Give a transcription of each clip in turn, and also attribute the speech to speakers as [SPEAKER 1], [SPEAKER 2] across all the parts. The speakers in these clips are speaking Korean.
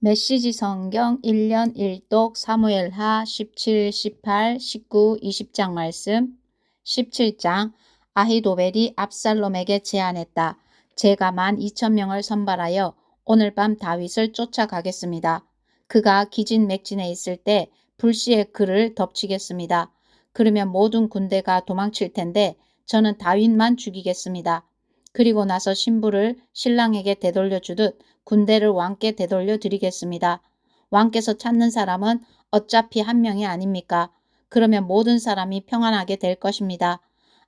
[SPEAKER 1] 메시지 성경 1년 1독 사무엘하 17, 18, 19, 20장 말씀. 17장 아히도벨이 압살롬에게 제안했다. 제가 12,000명을 선발하여 오늘 밤 다윗을 쫓아가겠습니다. 그가 기진맥진해 있을 때 불시에 그를 덮치겠습니다. 그러면 모든 군대가 도망칠 텐데 저는 다윗만 죽이겠습니다. 그리고 나서 신부를 신랑에게 되돌려 주듯 군대를 왕께 되돌려 드리겠습니다. 왕께서 찾는 사람은 어차피 한 명이 아닙니까? 그러면 모든 사람이 평안하게 될 것입니다.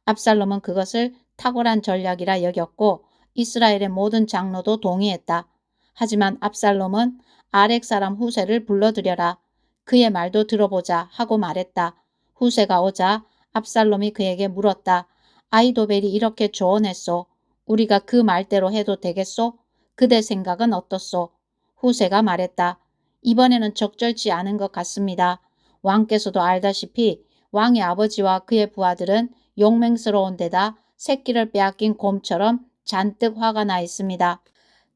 [SPEAKER 1] 압살롬은 그것을 탁월한 전략이라 여겼고 이스라엘의 모든 장로도 동의했다. 하지만 압살롬은 아렉 사람 후세를 불러들여라. 그의 말도 들어보자 하고 말했다. 후세가 오자 압살롬이 그에게 물었다. 아히도벨이 이렇게 조언했소. 우리가 그 말대로 해도 되겠소? 그대 생각은 어떻소? 후세가 말했다. 이번에는 적절치 않은 것 같습니다. 왕께서도 알다시피 왕의 아버지와 그의 부하들은 용맹스러운 데다 새끼를 빼앗긴 곰처럼 잔뜩 화가 나 있습니다.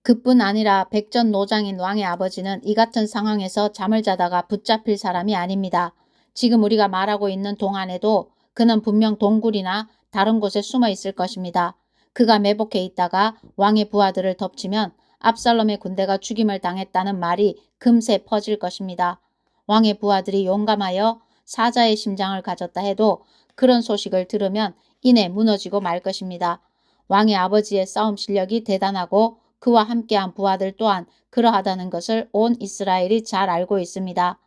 [SPEAKER 1] 그뿐 아니라 백전노장인 왕의 아버지는 이 같은 상황에서 잠을 자다가 붙잡힐 사람이 아닙니다. 지금 우리가 말하고 있는 동안에도 그는 분명 동굴이나 다른 곳에 숨어 있을 것입니다. 그가 매복해 있다가 왕의 부하들을 덮치면 압살롬의 군대가 죽임을 당했다는 말이 금세 퍼질 것입니다. 왕의 부하들이 용감하여 사자의 심장을 가졌다 해도 그런 소식을 들으면 이내 무너지고 말 것입니다. 왕의 아버지의 싸움 실력이 대단하고 그와 함께한 부하들 또한 그러하다는 것을 온 이스라엘이 잘 알고 있습니다.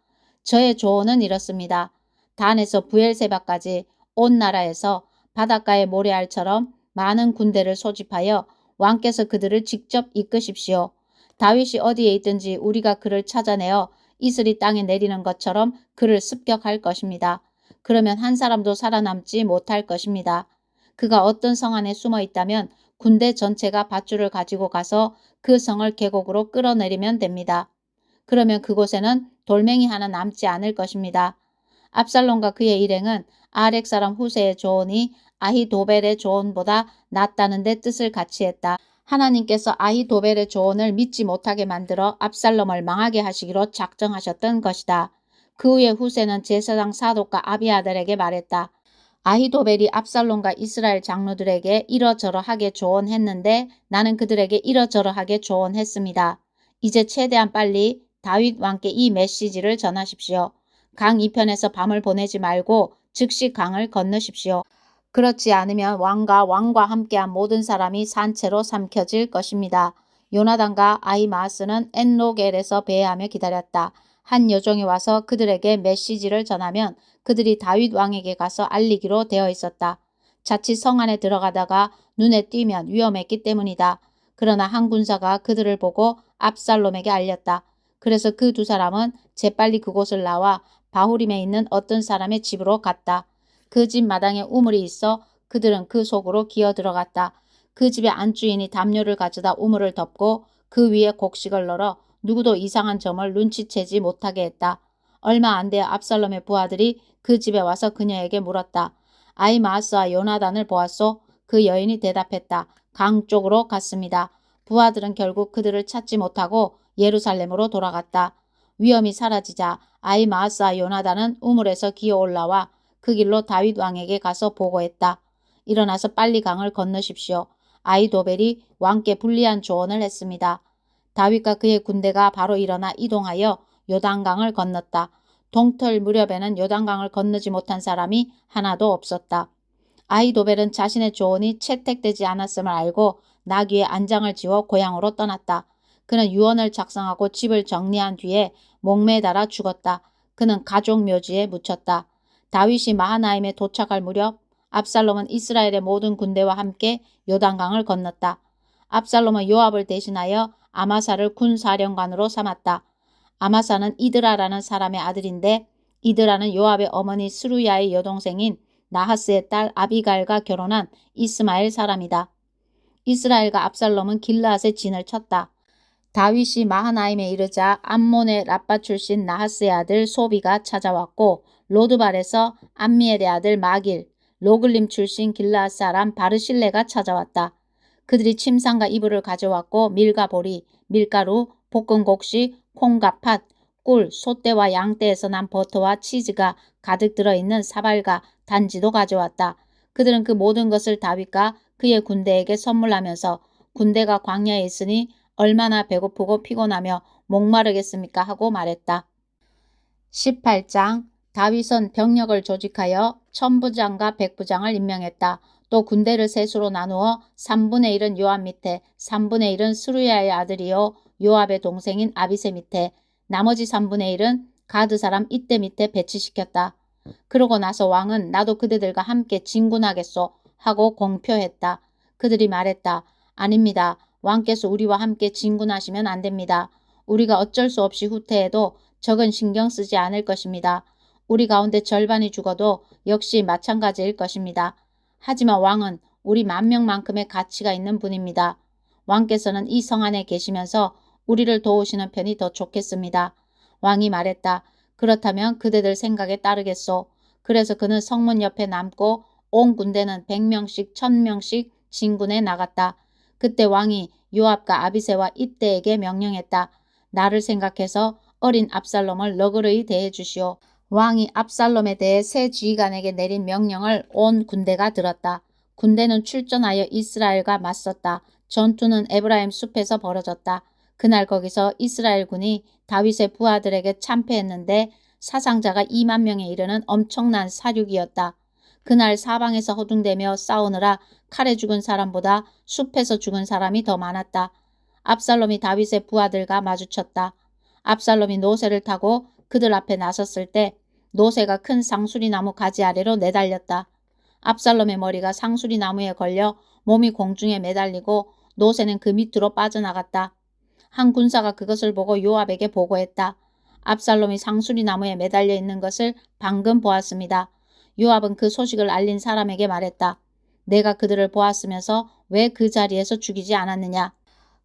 [SPEAKER 1] 저의 조언은 이렇습니다. 단에서 부엘세바까지 온 나라에서 바닷가의 모래알처럼 많은 군대를 소집하여 왕께서 그들을 직접 이끄십시오. 다윗이 어디에 있든지 우리가 그를 찾아내어 이슬이 땅에 내리는 것처럼 그를 습격할 것입니다. 그러면 한 사람도 살아남지 못할 것입니다. 그가 어떤 성 안에 숨어 있다면 군대 전체가 밧줄을 가지고 가서 그 성을 계곡으로 끌어내리면 됩니다. 그러면 그곳에는 돌멩이 하나 남지 않을 것입니다. 압살롬과 그의 일행은 아렉 사람 후세의 조언이 아히도벨의 조언보다 낫다는 데 뜻을 같이 했다. 하나님께서 아히도벨의 조언을 믿지 못하게 만들어 압살롬을 망하게 하시기로 작정하셨던 것이다. 그 후에 후세는 제사장 사독과 아비아들에게 말했다. 아히도벨이 압살롬과 이스라엘 장로들에게 이러저러하게 조언했는데 나는 그들에게 이러저러하게 조언했습니다. 이제 최대한 빨리 다윗 왕께 이 메시지를 전하십시오. 강 이편에서 밤을 보내지 말고 즉시 강을 건너십시오. 그렇지 않으면 왕과 함께한 모든 사람이 산채로 삼켜질 것입니다. 요나단과 아히마아스는 엔로겔에서 배회하며 기다렸다. 한 여종이 와서 그들에게 메시지를 전하면 그들이 다윗 왕에게 가서 알리기로 되어 있었다. 자칫 성 안에 들어가다가 눈에 띄면 위험했기 때문이다. 그러나 한 군사가 그들을 보고 압살롬에게 알렸다. 그래서 그 두 사람은 재빨리 그곳을 나와 바후림에 있는 어떤 사람의 집으로 갔다. 그 집 마당에 우물이 있어 그들은 그 속으로 기어 들어갔다. 그 집의 안주인이 담요를 가져다 우물을 덮고 그 위에 곡식을 널어 누구도 이상한 점을 눈치채지 못하게 했다. 얼마 안 돼 압살롬의 부하들이 그 집에 와서 그녀에게 물었다. 아히마아스와 요나단을 보았소? 그 여인이 대답했다. 강 쪽으로 갔습니다. 부하들은 결국 그들을 찾지 못하고 예루살렘으로 돌아갔다. 위험이 사라지자 아히마아스와 요나단은 우물에서 기어 올라와 그 길로 다윗 왕에게 가서 보고했다. 일어나서 빨리 강을 건너십시오. 아히도벨이 왕께 불리한 조언을 했습니다. 다윗과 그의 군대가 바로 일어나 이동하여 요단강을 건넜다. 동틀 무렵에는 요단강을 건너지 못한 사람이 하나도 없었다. 아히도벨은 자신의 조언이 채택되지 않았음을 알고 나귀에 안장을 지워 고향으로 떠났다. 그는 유언을 작성하고 집을 정리한 뒤에 목매에 달아 죽었다. 그는 가족 묘지에 묻혔다. 다윗이 마하나임에 도착할 무렵 압살롬은 이스라엘의 모든 군대와 함께 요단강을 건넜다. 압살롬은 요압을 대신하여 아마사를 군사령관으로 삼았다. 아마사는 이드라라는 사람의 아들인데 이드라는 요압의 어머니 스루야의 여동생인 나하스의 딸 아비갈과 결혼한 이스마엘 사람이다. 이스라엘과 압살롬은 길르앗에 진을 쳤다. 다윗이 마하나임에 이르자 암몬의 라빠 출신 나하스의 아들 소비가 찾아왔고 로드발에서 암미엘의 아들 마길, 로글림 출신 길르앗 사람 바르실레가 찾아왔다. 그들이 침상과 이불을 가져왔고 밀과 보리, 밀가루, 볶은 곡식, 콩과 팥, 꿀, 소떼와 양떼에서 난 버터와 치즈가 가득 들어있는 사발과 단지도 가져왔다. 그들은 그 모든 것을 다윗과 그의 군대에게 선물하면서 군대가 광야에 있으니 얼마나 배고프고 피곤하며 목마르겠습니까 하고 말했다. 18장 다윗은 병력을 조직하여 천부장과 백부장을 임명했다. 또 군대를 셋으로 나누어 3분의 1은 요압 밑에 3분의 1은 스루야의 아들이요 요압의 동생인 아비새 밑에 나머지 3분의 1은 가드 사람 이떼 밑에 배치시켰다. 그러고 나서 왕은 나도 그대들과 함께 진군하겠소 하고 공표했다. 그들이 말했다. 아닙니다. 왕께서 우리와 함께 진군하시면 안 됩니다. 우리가 어쩔 수 없이 후퇴해도 적은 신경 쓰지 않을 것입니다. 우리 가운데 절반이 죽어도 역시 마찬가지일 것입니다. 하지만 왕은 우리 10,000명만큼의 가치가 있는 분입니다. 왕께서는 이 성 안에 계시면서 우리를 도우시는 편이 더 좋겠습니다. 왕이 말했다. 그렇다면 그대들 생각에 따르겠소. 그래서 그는 성문 옆에 남고 온 군대는 100명씩 1000명씩 진군에 나갔다. 그때 왕이 요압과 아비새와 이떼에게 명령했다. 나를 생각해서 어린 압살롬을 너그러이 대해 주시오. 왕이 압살롬에 대해 세 지휘관에게 내린 명령을 온 군대가 들었다. 군대는 출전하여 이스라엘과 맞섰다. 전투는 에브라임 숲에서 벌어졌다. 그날 거기서 이스라엘 군이 다윗의 부하들에게 참패했는데 사상자가 2만 명에 이르는 엄청난 사륙이었다. 그날 사방에서 허둥대며 싸우느라 칼에 죽은 사람보다 숲에서 죽은 사람이 더 많았다. 압살롬이 다윗의 부하들과 마주쳤다. 압살롬이 노새를 타고 그들 앞에 나섰을 때 노새가 큰 상수리나무 가지 아래로 내달렸다. 압살롬의 머리가 상수리나무에 걸려 몸이 공중에 매달리고 노새는 그 밑으로 빠져나갔다. 한 군사가 그것을 보고 요압에게 보고했다. 압살롬이 상수리나무에 매달려 있는 것을 방금 보았습니다. 요압은 그 소식을 알린 사람에게 말했다. 내가 그들을 보았으면서 왜 그 자리에서 죽이지 않았느냐.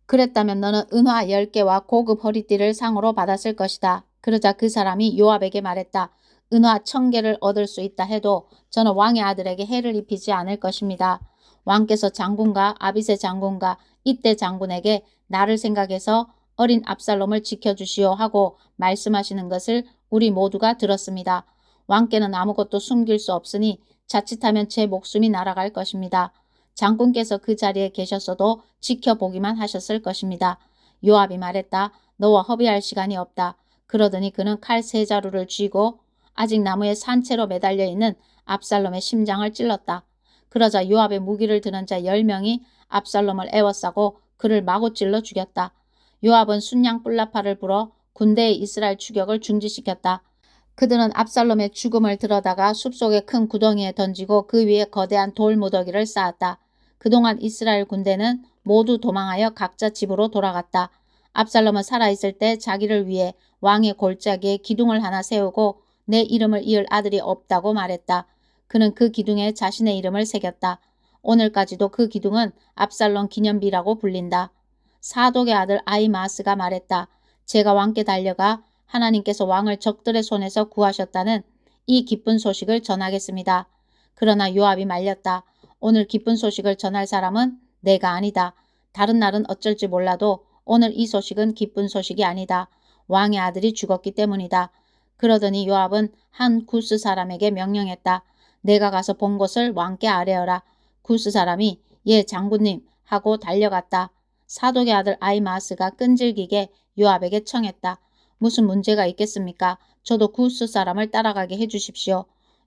[SPEAKER 1] 그랬다면 너는 은화 10개와 고급 허리띠를 상으로 받았을 것이다. 그러자 그 사람이 요압에게 말했다. 은화 1000개를 얻을 수 있다 해도 저는 왕의 아들에게 해를 입히지 않을 것입니다. 왕께서 장군과 아비새 장군과 이떼 장군에게 나를 생각해서 어린 압살롬을 지켜주시오 하고 말씀하시는 것을 우리 모두가 들었습니다. 왕께는 아무것도 숨길 수 없으니 자칫하면 제 목숨이 날아갈 것입니다. 장군께서 그 자리에 계셨어도 지켜보기만 하셨을 것입니다. 요압이 말했다. 너와 허비할 시간이 없다. 그러더니 그는 칼 3자루를 쥐고 아직 나무에 산채로 매달려 있는 압살롬의 심장을 찔렀다. 그러자 요압의 무기를 드는 자 10명이 압살롬을 에워싸고 그를 마구 찔러 죽였다. 요압은 순양 뿔나파를 불어 군대의 이스라엘 추격을 중지시켰다. 그들은 압살롬의 죽음을 들어다가 숲속의 큰 구덩이에 던지고 그 위에 거대한 돌 무더기를 쌓았다. 그동안 이스라엘 군대는 모두 도망하여 각자 집으로 돌아갔다. 압살롬은 살아있을 때 자기를 위해 왕의 골짜기에 기둥을 하나 세우고 내 이름을 이을 아들이 없다고 말했다. 그는 그 기둥에 자신의 이름을 새겼다. 오늘까지도 그 기둥은 압살롬 기념비라고 불린다. 사독의 아들 아히마아스가 말했다. 제가 왕께 달려가 하나님께서 왕을 적들의 손에서 구하셨다는 이 기쁜 소식을 전하겠습니다. 그러나 요압이 말렸다. 오늘 기쁜 소식을 전할 사람은 내가 아니다. 다른 날은 어쩔지 몰라도 오늘 이 소식은 기쁜 소식이 아니다. 왕의 아들이 죽었기 때문이다. 그러더니 요압은 한 구스 사람에게 명령했다. 내가 가서 본 것을 왕께 아뢰어라. 구스 사람이 예 장군님 하고 달려갔다. 사독의 아들 아히마아스가 끈질기게 요압에게 청했다. 무슨 문제가 있겠습니까? 저도 구스 사람을 따라가게 해주십시오.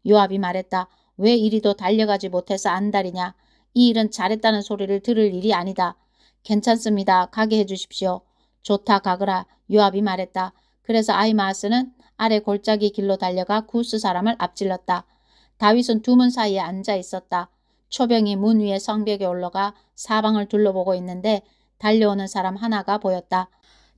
[SPEAKER 1] 요압이 말했다. 왜 이리도 달려가지 못해서 안달이냐. 이 일은 잘했다는 소리를 들을 일이 아니다. 괜찮습니다. 가게 해주십시오. 좋다 가거라. 요압이 말했다. 그래서 아히마아스는 아래 골짜기 길로 달려가 구스 사람을 앞질렀다. 다윗은 두 문 사이에 앉아 있었다. 초병이 문 위에 성벽에 올라가 사방을 둘러보고 있는데 달려오는 사람 하나가 보였다.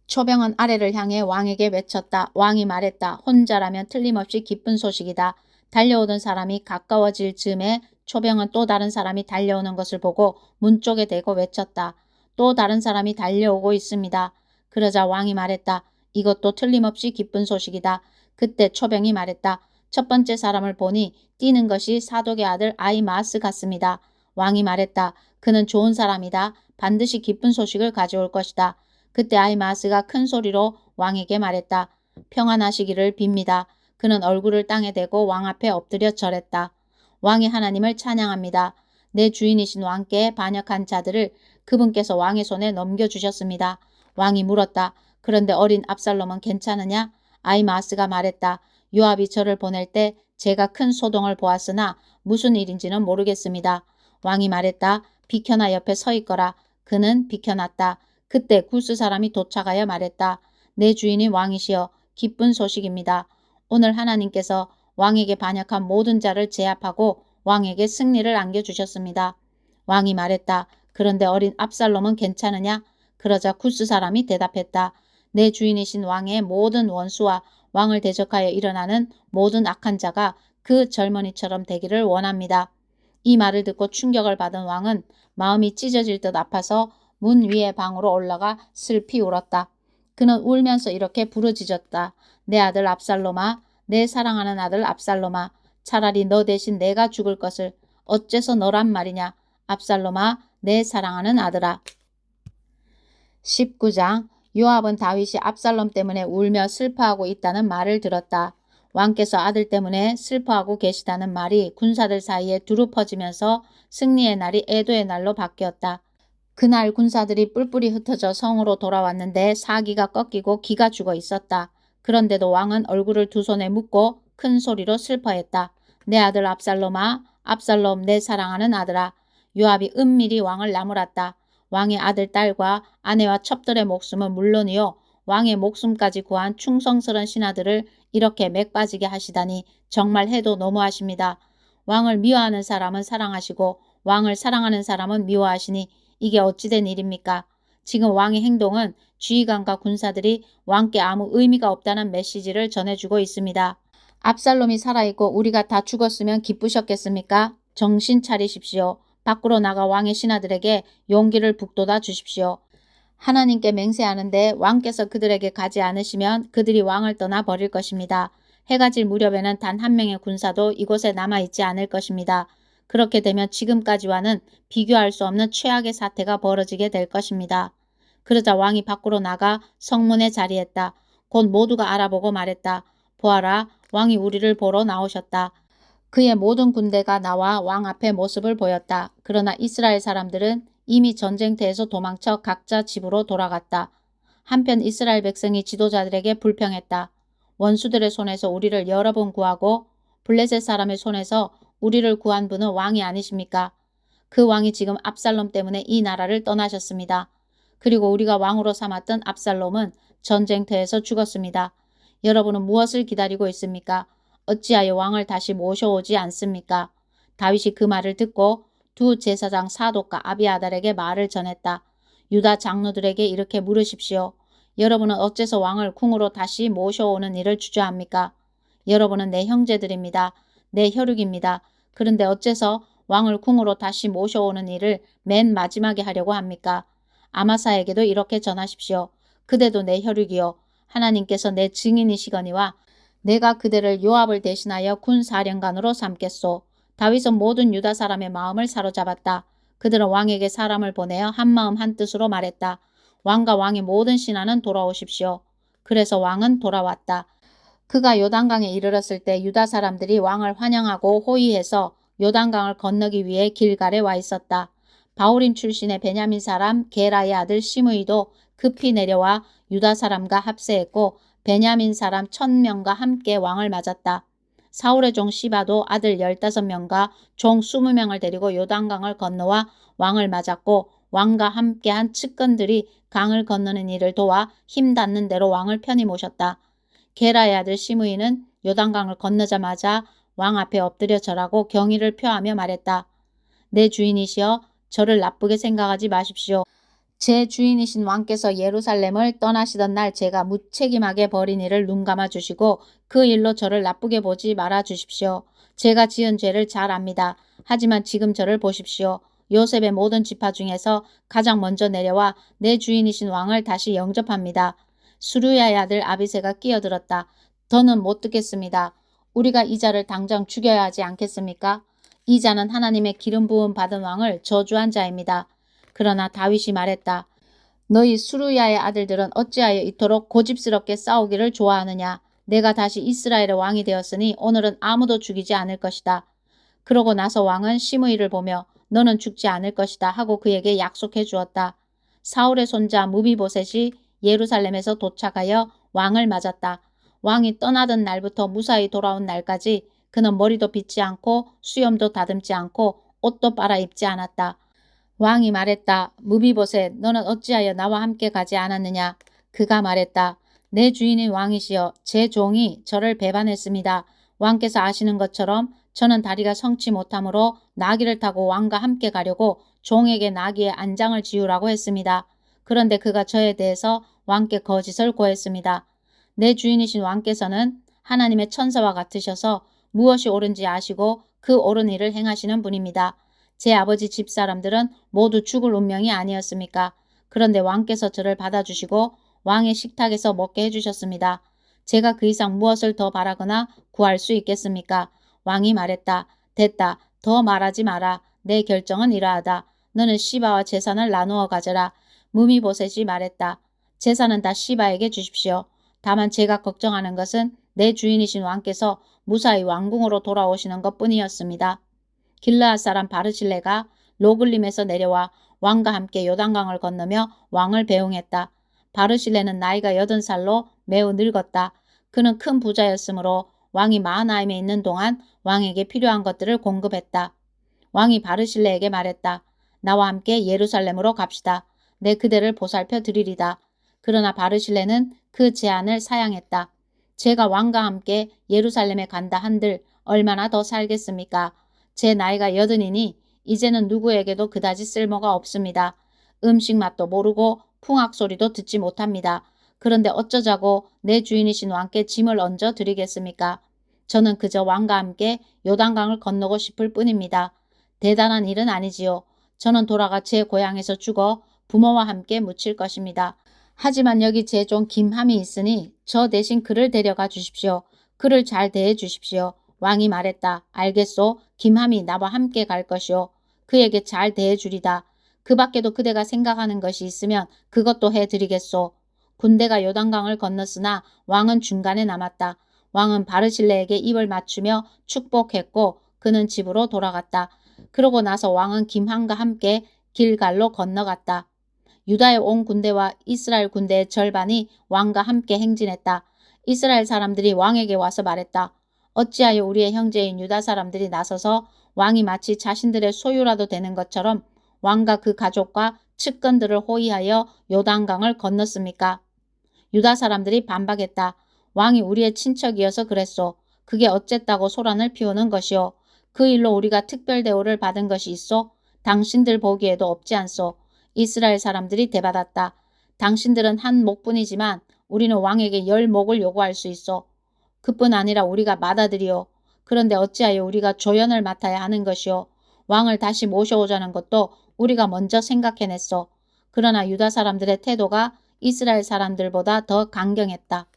[SPEAKER 1] 초병은 아래를 향해 왕에게 외쳤다. 왕이 말했다. 혼자라면 틀림없이 기쁜 소식이다. 달려오던 사람이 가까워질 즈음에 초병은 또 다른 사람이 달려오는 것을 보고 문 쪽에 대고 외쳤다. 또 다른 사람이 달려오고 있습니다. 그러자 왕이 말했다. 이것도 틀림없이 기쁜 소식이다. 그때 초병이 말했다. 첫 번째 사람을 보니 뛰는 것이 사독의 아들 아히마아스 같습니다. 왕이 말했다. 그는 좋은 사람이다. 반드시 기쁜 소식을 가져올 것이다. 그때 아히마아스가 큰 소리로 왕에게 말했다. 평안하시기를 빕니다. 그는 얼굴을 땅에 대고 왕 앞에 엎드려 절했다. 왕이 하나님을 찬양합니다. 내 주인이신 왕께 반역한 자들을 그분께서 왕의 손에 넘겨주셨습니다. 왕이 물었다. 그런데 어린 압살롬은 괜찮으냐? 아히마아스가 말했다. 요압이 저를 보낼 때 제가 큰 소동을 보았으나 무슨 일인지는 모르겠습니다. 왕이 말했다. 비켜나 옆에 서 있거라. 그는 비켜났다. 그때 구스 사람이 도착하여 말했다. 내 주인이 왕이시여 기쁜 소식입니다. 오늘 하나님께서 왕에게 반역한 모든 자를 제압하고 왕에게 승리를 안겨주셨습니다. 왕이 말했다. 그런데 어린 압살롬은 괜찮으냐? 그러자 구스 사람이 대답했다. 내 주인이신 왕의 모든 원수와 왕을 대적하여 일어나는 모든 악한 자가 그 젊은이처럼 되기를 원합니다. 이 말을 듣고 충격을 받은 왕은 마음이 찢어질 듯 아파서 문 위의 방으로 올라가 슬피 울었다. 그는 울면서 이렇게 부르짖었다. 내 아들 압살롬아, 내 사랑하는 아들 압살롬아, 차라리 너 대신 내가 죽을 것을 어째서 너란 말이냐. 압살롬아, 내 사랑하는 아들아. 19장 요압은 다윗이 압살롬 때문에 울며 슬퍼하고 있다는 말을 들었다. 왕께서 아들 때문에 슬퍼하고 계시다는 말이 군사들 사이에 두루 퍼지면서 승리의 날이 애도의 날로 바뀌었다. 그날 군사들이 뿔뿔이 흩어져 성으로 돌아왔는데 사기가 꺾이고 기가 죽어 있었다. 그런데도 왕은 얼굴을 두 손에 묶고 큰 소리로 슬퍼했다. 내 아들 압살롬아, 압살롬 내 사랑하는 아들아. 요압이 은밀히 왕을 나무랐다. 왕의 아들, 딸과 아내와 첩들의 목숨은 물론이요 왕의 목숨까지 구한 충성스런 신하들을 이렇게 맥 빠지게 하시다니 정말 해도 너무하십니다. 왕을 미워하는 사람은 사랑하시고 왕을 사랑하는 사람은 미워하시니 이게 어찌된 일입니까? 지금 왕의 행동은 지휘관과 군사들이 왕께 아무 의미가 없다는 메시지를 전해주고 있습니다. 압살롬이 살아있고 우리가 다 죽었으면 기쁘셨겠습니까? 정신 차리십시오. 밖으로 나가 왕의 신하들에게 용기를 북돋아 주십시오. 하나님께 맹세하는데 왕께서 그들에게 가지 않으시면 그들이 왕을 떠나 버릴 것입니다. 해가 질 무렵에는 단 한 명의 군사도 이곳에 남아있지 않을 것입니다. 그렇게 되면 지금까지와는 비교할 수 없는 최악의 사태가 벌어지게 될 것입니다. 그러자 왕이 밖으로 나가 성문에 자리했다. 곧 모두가 알아보고 말했다. 보아라, 왕이 우리를 보러 나오셨다. 그의 모든 군대가 나와 왕 앞에 모습을 보였다. 그러나 이스라엘 사람들은 이미 전쟁터에서 도망쳐 각자 집으로 돌아갔다. 한편 이스라엘 백성이 지도자들에게 불평했다. 원수들의 손에서 우리를 여러 번 구하고 블레셋 사람의 손에서 우리를 구한 분은 왕이 아니십니까? 그 왕이 지금 압살롬 때문에 이 나라를 떠나셨습니다. 그리고 우리가 왕으로 삼았던 압살롬은 전쟁터에서 죽었습니다. 여러분은 무엇을 기다리고 있습니까? 어찌하여 왕을 다시 모셔오지 않습니까? 다윗이 그 말을 듣고 두 제사장 사독과 아비아달에게 말을 전했다. 유다 장로들에게 이렇게 물으십시오. 여러분은 어째서 왕을 궁으로 다시 모셔오는 일을 주저합니까? 여러분은 내 형제들입니다. 내 혈육입니다. 그런데 어째서 왕을 궁으로 다시 모셔오는 일을 맨 마지막에 하려고 합니까? 아마사에게도 이렇게 전하십시오. 그대도 내 혈육이요. 하나님께서 내 증인이시거니와 내가 그대를 요압을 대신하여 군사령관으로 삼겠소. 다윗은 모든 유다 사람의 마음을 사로잡았다. 그들은 왕에게 사람을 보내어 한마음 한뜻으로 말했다. 왕과 왕의 모든 신하는 돌아오십시오. 그래서 왕은 돌아왔다. 그가 요단강에 이르렀을 때 유다 사람들이 왕을 환영하고 호위해서 요단강을 건너기 위해 길갈에 와 있었다. 바울임 출신의 베냐민 사람 게라의 아들 시므이도 급히 내려와 유다 사람과 합세했고 베냐민 사람 1000명과 함께 왕을 맞았다. 사울의 종 시바도 아들 15명과 종 20명을 데리고 요단강을 건너와 왕을 맞았고 왕과 함께한 측근들이 강을 건너는 일을 도와 힘 닿는 대로 왕을 편히 모셨다. 게라의 아들 시므이는 요단강을 건너자마자 왕 앞에 엎드려 절하고 경의를 표하며 말했다. 내 주인이시여 저를 나쁘게 생각하지 마십시오. 제 주인이신 왕께서 예루살렘을 떠나시던 날 제가 무책임하게 벌인 일을 눈감아 주시고 그 일로 저를 나쁘게 보지 말아 주십시오. 제가 지은 죄를 잘 압니다. 하지만 지금 저를 보십시오. 요셉의 모든 지파 중에서 가장 먼저 내려와 내 주인이신 왕을 다시 영접합니다. 수르야의 아들 아비새가 끼어들었다. 더는 못 듣겠습니다. 우리가 이 자를 당장 죽여야 하지 않겠습니까? 이 자는 하나님의 기름 부음 받은 왕을 저주한 자입니다. 그러나 다윗이 말했다. 너희 수루야의 아들들은 어찌하여 이토록 고집스럽게 싸우기를 좋아하느냐. 내가 다시 이스라엘의 왕이 되었으니 오늘은 아무도 죽이지 않을 것이다. 그러고 나서 왕은 시므이를 보며 너는 죽지 않을 것이다 하고 그에게 약속해 주었다. 사울의 손자 무비보셋이 예루살렘에서 도착하여 왕을 맞았다. 왕이 떠나던 날부터 무사히 돌아온 날까지 그는 머리도 빗지 않고 수염도 다듬지 않고 옷도 빨아입지 않았다. 왕이 말했다. 무비보셋, 너는 어찌하여 나와 함께 가지 않았느냐? 그가 말했다. 내 주인인 왕이시여, 제 종이 저를 배반했습니다. 왕께서 아시는 것처럼 저는 다리가 성치 못하므로 나귀를 타고 왕과 함께 가려고 종에게 나귀의 안장을 지우라고 했습니다. 그런데 그가 저에 대해서 왕께 거짓을 고했습니다. 내 주인이신 왕께서는 하나님의 천사와 같으셔서 무엇이 옳은지 아시고 그 옳은 일을 행하시는 분입니다. 제 아버지 집사람들은 모두 죽을 운명이 아니었습니까? 그런데 왕께서 저를 받아주시고 왕의 식탁에서 먹게 해주셨습니다. 제가 그 이상 무엇을 더 바라거나 구할 수 있겠습니까? 왕이 말했다. 됐다. 더 말하지 마라. 내 결정은 이러하다. 너는 시바와 재산을 나누어 가져라. 무미보셋이 말했다. 재산은 다 시바에게 주십시오. 다만 제가 걱정하는 것은 내 주인이신 왕께서 무사히 왕궁으로 돌아오시는 것뿐이었습니다. 길르앗 사람 바르실레가 로글림에서 내려와 왕과 함께 요단강을 건너며 왕을 배웅했다. 바르실레는 나이가 80살로 매우 늙었다. 그는 큰 부자였으므로 왕이 마하나임에 있는 동안 왕에게 필요한 것들을 공급했다. 왕이 바르실레에게 말했다. 나와 함께 예루살렘으로 갑시다. 내 그대를 보살펴 드리리다. 그러나 바르실레는 그 제안을 사양했다. 제가 왕과 함께 예루살렘에 간다 한들 얼마나 더 살겠습니까? 제 나이가 80이니 이제는 누구에게도 그다지 쓸모가 없습니다. 음식 맛도 모르고 풍악소리도 듣지 못합니다. 그런데 어쩌자고 내 주인이신 왕께 짐을 얹어 드리겠습니까? 저는 그저 왕과 함께 요단강을 건너고 싶을 뿐입니다. 대단한 일은 아니지요. 저는 돌아가 제 고향에서 죽어 부모와 함께 묻힐 것입니다. 하지만 여기 제 종 김함이 있으니 저 대신 그를 데려가 주십시오. 그를 잘 대해 주십시오. 왕이 말했다. 알겠소. 김함이 나와 함께 갈 것이오. 그에게 잘 대해 주리다. 그 밖에도 그대가 생각하는 것이 있으면 그것도 해드리겠소. 군대가 요단강을 건넜으나 왕은 중간에 남았다. 왕은 바르실레에게 입을 맞추며 축복했고 그는 집으로 돌아갔다. 그러고 나서 왕은 김함과 함께 길갈로 건너갔다. 유다의 온 군대와 이스라엘 군대의 절반이 왕과 함께 행진했다. 이스라엘 사람들이 왕에게 와서 말했다. 어찌하여 우리의 형제인 유다 사람들이 나서서 왕이 마치 자신들의 소유라도 되는 것처럼 왕과 그 가족과 측근들을 호위하여 요단강을 건넜습니까? 유다 사람들이 반박했다. 왕이 우리의 친척이어서 그랬소. 그게 어쨌다고 소란을 피우는 것이오. 그 일로 우리가 특별 대우를 받은 것이 있소? 당신들 보기에도 없지 않소. 이스라엘 사람들이 대받았다. 당신들은 한 목뿐이지만 우리는 왕에게 10목을 요구할 수 있어. 그뿐 아니라 우리가 맏아들이요. 그런데 어찌하여 우리가 조연을 맡아야 하는 것이요. 왕을 다시 모셔오자는 것도 우리가 먼저 생각해냈어. 그러나 유다 사람들의 태도가 이스라엘 사람들보다 더 강경했다.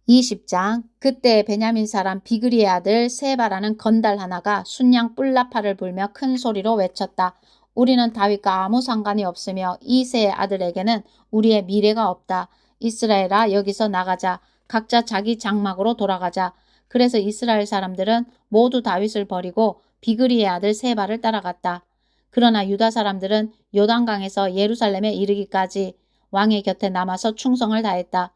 [SPEAKER 1] 20장 그때 베냐민 사람 비그리의 아들 세바라는 건달 하나가 순양 뿔나파를 불며 큰 소리로 외쳤다. 우리는 다윗과 아무 상관이 없으며 이새의 아들에게는 우리의 미래가 없다. 이스라엘아 여기서 나가자. 각자 자기 장막으로 돌아가자. 그래서 이스라엘 사람들은 모두 다윗을 버리고 비그리의 아들 세바를 따라갔다. 그러나 유다 사람들은 요단강에서 예루살렘에 이르기까지 왕의 곁에 남아서 충성을 다했다.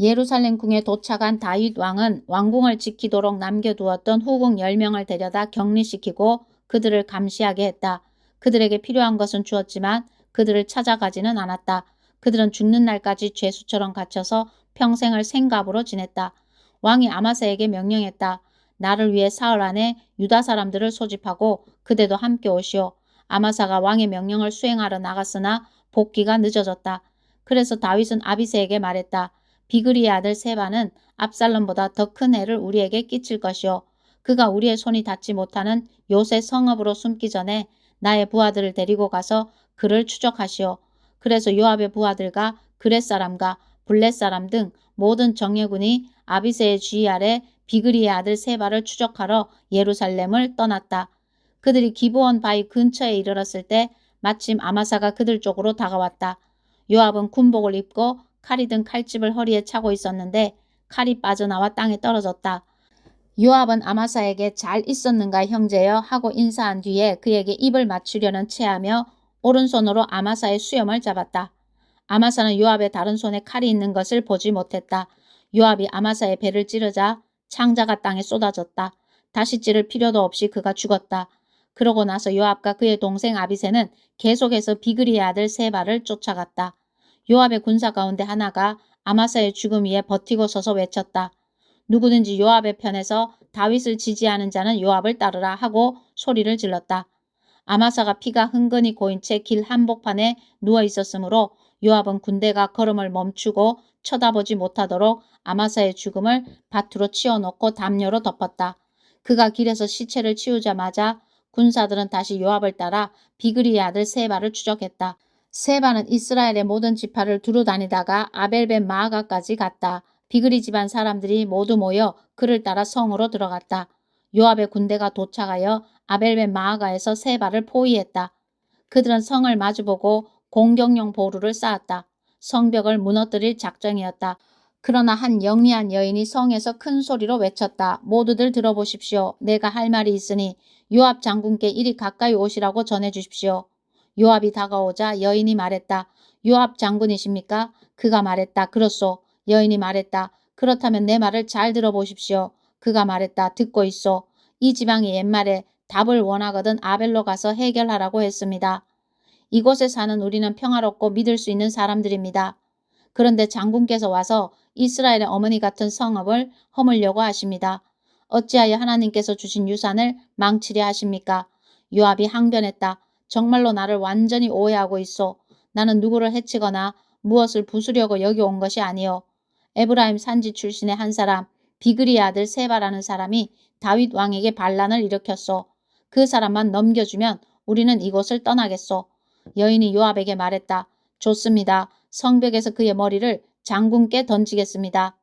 [SPEAKER 1] 예루살렘 궁에 도착한 다윗 왕은 왕궁을 지키도록 남겨두었던 후궁 10명을 데려다 격리시키고 그들을 감시하게 했다. 그들에게 필요한 것은 주었지만 그들을 찾아가지는 않았다. 그들은 죽는 날까지 죄수처럼 갇혀서 평생을 생갑으로 지냈다. 왕이 아마사에게 명령했다. 나를 위해 사흘 안에 유다 사람들을 소집하고 그대도 함께 오시오. 아마사가 왕의 명령을 수행하러 나갔으나 복귀가 늦어졌다. 그래서 다윗은 아비새에게 말했다. 비그리의 아들 세바는 압살롬보다 더 큰 해를 우리에게 끼칠 것이오. 그가 우리의 손이 닿지 못하는 요새 성읍으로 숨기 전에 나의 부하들을 데리고 가서 그를 추적하시오. 그래서 요압의 부하들과 그렛 사람과 블렛 사람 등 모든 정예군이 아비새의 주의 아래 비그리의 아들 세바를 추적하러 예루살렘을 떠났다. 그들이 기브온 바위 근처에 이르렀을 때 마침 아마사가 그들 쪽으로 다가왔다. 요압은 군복을 입고 칼이 든 칼집을 허리에 차고 있었는데 칼이 빠져나와 땅에 떨어졌다. 요압은 아마사에게 잘 있었는가 형제여 하고 인사한 뒤에 그에게 입을 맞추려는 체하며 오른손으로 아마사의 수염을 잡았다. 아마사는 요압의 다른 손에 칼이 있는 것을 보지 못했다. 요압이 아마사의 배를 찌르자 창자가 땅에 쏟아졌다. 다시 찌를 필요도 없이 그가 죽었다. 그러고 나서 요압과 그의 동생 아비새는 계속해서 비그리의 아들 세바를 쫓아갔다. 요압의 군사 가운데 하나가 아마사의 죽음 위에 버티고 서서 외쳤다. 누구든지 요압의 편에서 다윗을 지지하는 자는 요압을 따르라 하고 소리를 질렀다. 아마사가 피가 흥건히 고인 채 길 한복판에 누워 있었으므로 요압은 군대가 걸음을 멈추고 쳐다보지 못하도록 아마사의 죽음을 밭으로 치워놓고 담요로 덮었다. 그가 길에서 시체를 치우자마자 군사들은 다시 요압을 따라 비그리의 아들 세바를 추적했다. 세바는 이스라엘의 모든 지파를 두루 다니다가 아벨벳 마아가까지 갔다. 비그리 집안 사람들이 모두 모여 그를 따라 성으로 들어갔다. 요압의 군대가 도착하여 아벨벳 마아가에서 세바를 포위했다. 그들은 성을 마주보고 공격용 보루를 쌓았다. 성벽을 무너뜨릴 작정이었다. 그러나 한 영리한 여인이 성에서 큰 소리로 외쳤다. 모두들 들어보십시오. 내가 할 말이 있으니 요압 장군께 이리 가까이 오시라고 전해주십시오. 요압이 다가오자 여인이 말했다. 요압 장군이십니까? 그가 말했다. 그렇소. 여인이 말했다. 그렇다면 내 말을 잘 들어보십시오. 그가 말했다. 듣고 있소. 이 지방이 옛말에 답을 원하거든 아벨로 가서 해결하라고 했습니다. 이곳에 사는 우리는 평화롭고 믿을 수 있는 사람들입니다. 그런데 장군께서 와서 이스라엘의 어머니 같은 성읍을 허물려고 하십니다. 어찌하여 하나님께서 주신 유산을 망치려 하십니까? 요압이 항변했다. 정말로 나를 완전히 오해하고 있소. 나는 누구를 해치거나 무엇을 부수려고 여기 온 것이 아니오. 에브라임 산지 출신의 한 사람 비그리의 아들 세바라는 사람이 다윗 왕에게 반란을 일으켰소. 그 사람만 넘겨주면 우리는 이곳을 떠나겠소. 여인이 요압에게 말했다. 좋습니다. 성벽에서 그의 머리를 장군께 던지겠습니다.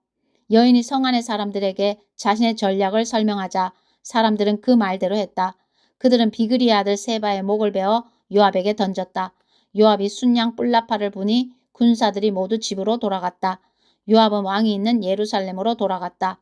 [SPEAKER 1] 여인이 성 안의 사람들에게 자신의 전략을 설명하자 사람들은 그 말대로 했다. 그들은 비그리의 아들 세바의 목을 베어 요압에게 던졌다. 요압이 순양 뿔나파를 부니 군사들이 모두 집으로 돌아갔다. 요압은 왕이 있는 예루살렘으로 돌아갔다.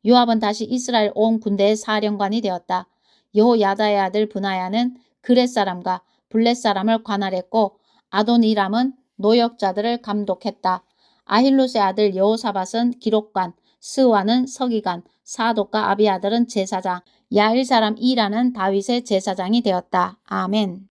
[SPEAKER 1] 요압은 다시 이스라엘 온 군대의 사령관이 되었다. 여호야다의 아들 브나야는 그렛 사람과 블렛 사람을 관할했고 아도니람은 노역자들을 감독했다. 아힐롯의 아들 여호사밧은 기록관, 스와는 서기관, 사독과 아비아들은 제사장, 야일 사람 이라는 다윗의 제사장이 되었다. 아멘.